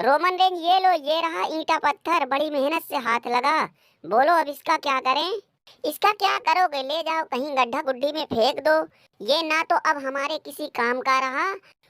Roman Reigns ये लो, ये रहा ईंटा पत्थर, बड़ी मेहनत से हाथ लगा। बोलो अब इसका क्या करें? इसका क्या करोगे? ले जाओ कहीं गड्ढा गुड्डी में फेंक दो। ये ना तो अब हमारे किसी काम का रहा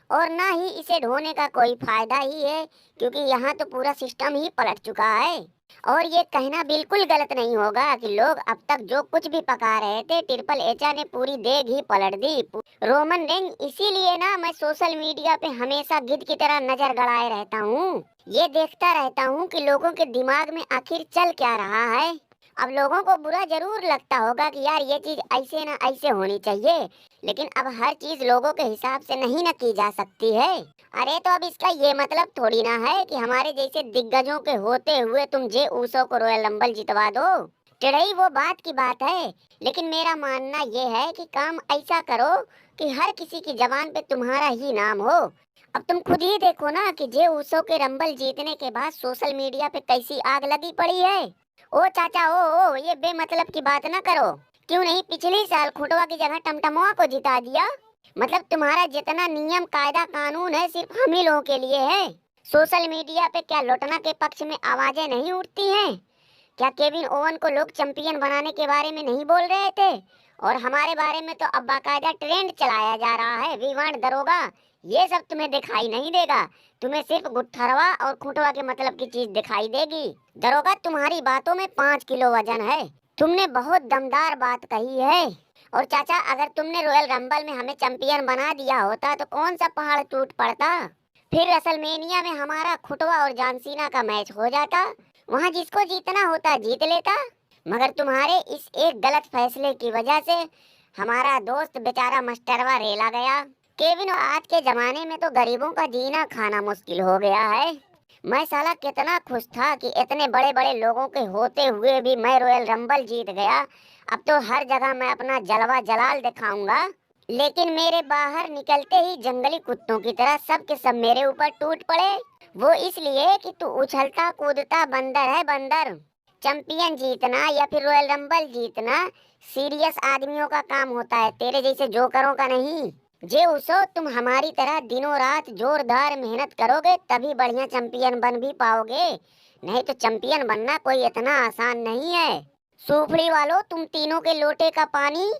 और ना ही इसे ढोने का कोई फायदा ही है, क्योंकि यहाँ तो पूरा सिस्टम ही पलट चुका है। और ये कहना बिल्कुल गलत नहीं होगा कि लोग अब तक जो कुछ भी पका रहे थे, ट्रिपल एचा ने पूरी देग ही पलट दी। रोमन रेंज इसीलिए ना मैं सोशल मीडिया पे हमेशा गिद्ध की तरह नजर गड़ाए रहता हूँ। ये देखता रहता हूँ कि लोगों के दिमाग में आखिर चल क्या रहा है। अब लोगों को बुरा जरूर लगता होगा कि यार ये चीज ऐसे ना ऐसे होनी चाहिए, लेकिन अब हर चीज लोगों के हिसाब से नहीं न की जा सकती है। अरे तो अब इसका ये मतलब थोड़ी ना है कि हमारे जैसे दिग्गजों के होते हुए तुम जे ऊसो को रॉयल रंबल जितवा दो। चिड़ई वो बात की बात है, लेकिन मेरा मानना ये है कि काम ऐसा करो कि हर किसी की जबान पे तुम्हारा ही नाम हो। अब तुम खुद ही देखो ना कि जे ऊसो के रंबल जीतने के बाद सोशल मीडिया पे कैसी आग लगी पड़ी है। ओ चाचा, ओ ये बेमतलब की बात ना करो। क्यों नहीं पिछले साल खुटवा की जगह टमटमुआ को जिता दिया? मतलब तुम्हारा जितना नियम कायदा कानून है सिर्फ हम ही लोगों के लिए है। सोशल मीडिया पे क्या लौटना के पक्ष में आवाजें नहीं उठती हैं? क्या केविन ओवन को लोग चैंपियन बनाने के बारे में नहीं बोल रहे थे? और हमारे बारे में तो अब बाकायदा ट्रेंड चलाया जा रहा है, वी वांट दरोगा। ये सब तुम्हें दिखाई नहीं देगा। तुम्हें सिर्फ गुट्ठरवा और खूंटवा के मतलब की चीज दिखाई देगी। दरोगा, तुम्हारी बातों में 5 किलो वजन है। तुमने बहुत दमदार बात कही है। और चाचा, अगर तुमने रॉयल रंबल में हमें चैंपियन बना दिया होता तो कौन सा पहाड़ टूट पड़ता? फिर रसलमेनिया में हमारा खुटवा और जॉन का मैच हो जाता। वहाँ जिसको जीतना होता जीत लेता। मगर तुम्हारे इस एक गलत फैसले की वजह से हमारा दोस्त बेचारा मास्टरवा रेला गया। केविन, आज के जमाने में तो गरीबों का जीना खाना मुश्किल हो गया है। मैं साला कितना खुश था कि इतने बड़े बड़े लोगों के होते हुए भी मैं रॉयल रंबल जीत गया। अब तो हर जगह मैं अपना जलवा जलाल दिखाऊंगा। लेकिन मेरे बाहर निकलते ही जंगली कुत्तों की तरह सब के सब मेरे ऊपर टूट पड़े। वो इसलिए कि तू उछलता कूदता बंदर है, बंदर। चैंपियन जीतना या फिर रॉयल रंबल जीतना सीरियस आदमियों का काम होता है, तेरे जैसे जोकरों का नहीं। जे उसो, तुम हमारी तरह दिनों रात जोरदार मेहनत करोगे तभी बढ़िया चैंपियन बन भी पाओगे। नहीं तो चैंपियन बनना कोई इतना आसान नहीं है। सूफड़ी वालों, तुम तीनों के लोटे का पानी।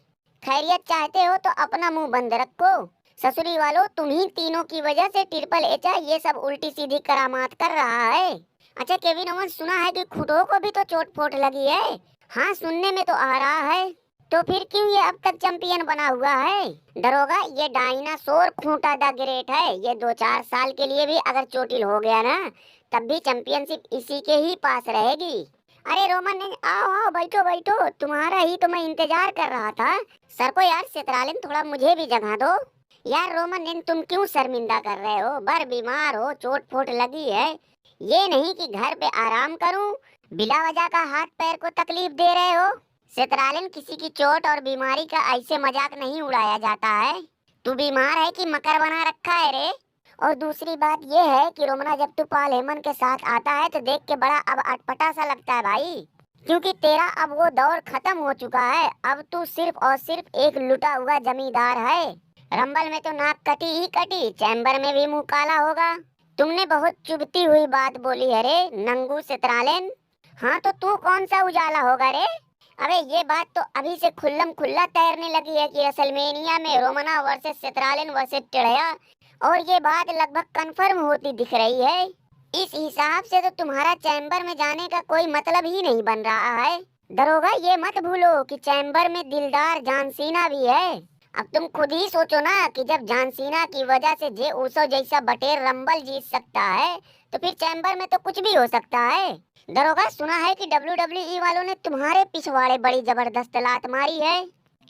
खैरियत चाहते हो तो अपना मुंह बंद रखो। ससुरी वालों, तुम ही तीनों की वजह से ट्रिपल एचा ये सब उल्टी सीधी करामात कर रहा है। अच्छा केविन ओवन, सुना है कि खुटो को भी तो चोट फोट लगी है। हाँ, सुनने में तो आ रहा है। तो फिर क्यों ये अब तक चैंपियन बना हुआ है? दरोगा, ये डायनासोर खूंटा द ग्रेट है। ये 2-4 साल के लिए भी अगर चोटिल हो गया ना, तब भी चैंपियनशिप इसी के ही पास रहेगी। अरे रोमन ने, आओ आओ, बैठो बैठो, तुम्हारा ही तो मैं इंतजार कर रहा था। सर को यार, सितरालिन थोड़ा मुझे भी जगह दो। यार रोमन ने, तुम क्यों शर्मिंदा कर रहे हो? बर बीमार हो, चोट फोट लगी है। ये नहीं कि घर पे आराम करूं, बिला वजह का हाथ पैर को तकलीफ दे रहे हो। सितरालिन, किसी की चोट और बीमारी का ऐसे मजाक नहीं उड़ाया जाता है। तू बीमार है कि मकर बना रखा है रे? और दूसरी बात ये है कि रोमना, जब तू पाल हेमन के साथ आता है तो देख के बड़ा अब अटपटा सा लगता है भाई। क्योंकि तेरा अब वो दौर खत्म हो चुका है। अब तू सिर्फ और सिर्फ एक लुटा हुआ जमींदार है। रंबल में तो नाक कटी ही कटी, चैम्बर में भी मुंह काला होगा। तुमने बहुत चुभती हुई बात बोली है रे नंगू सितरालेन। हाँ तो तू कौन सा उजाला होगा रे? अबे ये बात तो अभी से खुल्लम खुल्ला तैरने लगी है कि रेसलमेनिया में रोमना वर्सेस सितरालेन वर्सेस टिड़या, और ये बात लगभग कंफर्म होती दिख रही है। इस हिसाब से तो तुम्हारा चैम्बर में जाने का कोई मतलब ही नहीं बन रहा है। दरोगा, ये मत भूलो कि चैम्बर में दिलदार जॉन भी है। अब तुम खुद ही सोचो ना कि जब जॉन की वजह से जे ऊसो जैसा बटेर रंबल जीत सकता है, तो फिर चैम्बर में तो कुछ भी हो सकता है। दरोगा, सुना है कि WWE वालों ने तुम्हारे पिछवाड़े बड़ी जबरदस्त लात मारी है।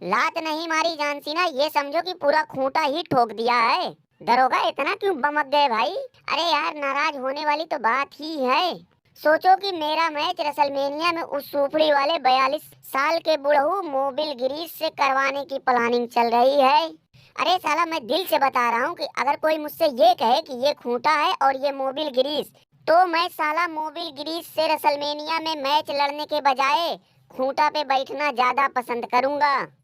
लात नहीं मारी जॉन, ये समझो कि पूरा खूंटा ही ठोक दिया है। दरोगा, इतना क्यों बमक गए भाई? अरे यार, नाराज होने वाली तो बात ही है। सोचो कि मेरा मैच रेसलमेनिया में उस सुपड़ी वाले 42 साल के बुढ़ऊ मोबिल गिरीश से करवाने की प्लानिंग चल रही है। अरे साला, मैं दिल से बता रहा हूँ कि अगर कोई मुझसे ये कहे कि ये खूंटा है और ये मोबिल गिरीश, तो मैं साला मोबिल गिरीश से रेसलमेनिया में मैच लड़ने के बजाय खूंटा पे बैठना ज्यादा पसंद करूंगा।